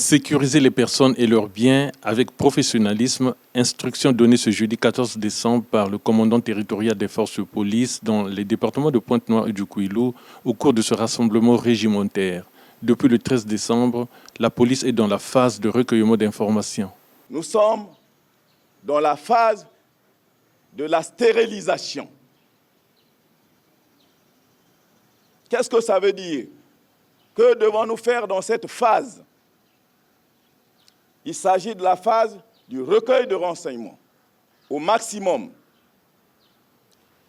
Sécuriser les personnes et leurs biens avec professionnalisme, instruction donnée ce jeudi 14 décembre par le commandant territorial des forces de police dans les départements de Pointe-Noire et du Kouilou au cours de ce rassemblement régimentaire. Depuis le 13 décembre, la police est dans la phase de recueillement d'informations. Nous sommes dans la phase de la stérilisation. Qu'est-ce que ça veut dire? Que devons-nous faire dans cette phase? Il s'agit de la phase du recueil de renseignements au maximum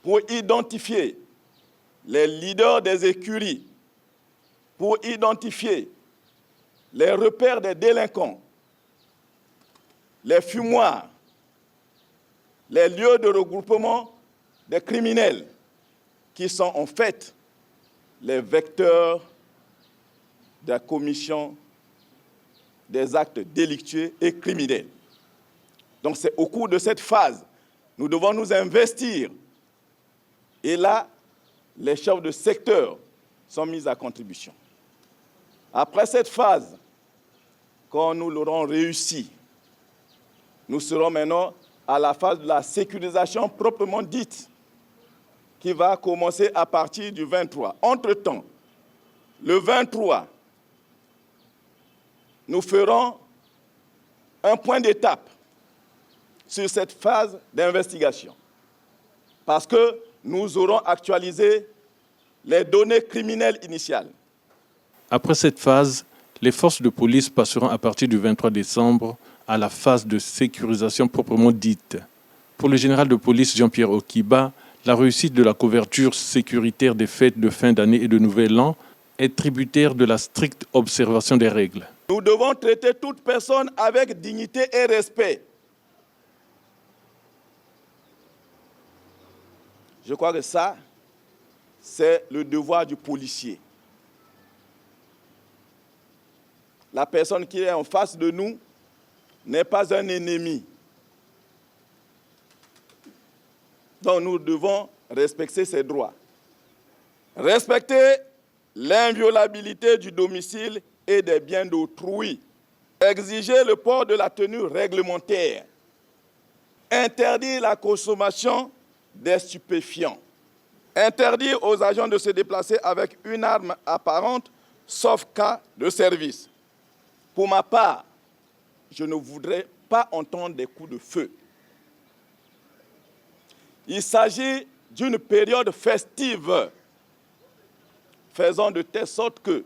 pour identifier les leaders des écuries, pour identifier les repères des délinquants, les fumoirs, les lieux de regroupement des criminels qui sont en fait les vecteurs de la commission des actes délictueux et criminels. Donc c'est au cours de cette phase, nous devons nous investir. Et là, les chefs de secteur sont mis à contribution. Après cette phase, quand nous l'aurons réussi, nous serons maintenant à la phase de la sécurisation proprement dite, qui va commencer à partir du 23. Entre-temps, le 23, nous ferons un point d'étape sur cette phase d'investigation parce que nous aurons actualisé les données criminelles initiales. Après cette phase, les forces de police passeront à partir du 23 décembre à la phase de sécurisation proprement dite. Pour le général de police Jean-Pierre Okiba, la réussite de la couverture sécuritaire des fêtes de fin d'année et de Nouvel An est tributaire de la stricte observation des règles. Nous devons traiter toute personne avec dignité et respect. Je crois que ça, c'est le devoir du policier. La personne qui est en face de nous n'est pas un ennemi. Donc nous devons respecter ses droits. Respecter l'inviolabilité du domicile et des biens d'autrui. Exiger le port de la tenue réglementaire. Interdire la consommation des stupéfiants. Interdire aux agents de se déplacer avec une arme apparente, sauf cas de service. Pour ma part, je ne voudrais pas entendre des coups de feu. Il s'agit d'une période festive, faisant de telle sorte que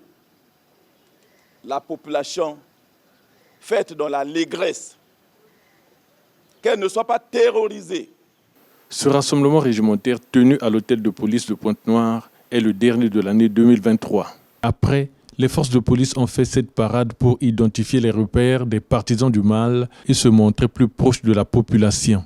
la population faite dans l'allégresse, qu'elle ne soit pas terrorisée. Ce rassemblement régimentaire tenu à l'hôtel de police de Pointe-Noire est le dernier de l'année 2023. Après, les forces de police ont fait cette parade pour identifier les repères des partisans du mal et se montrer plus proches de la population.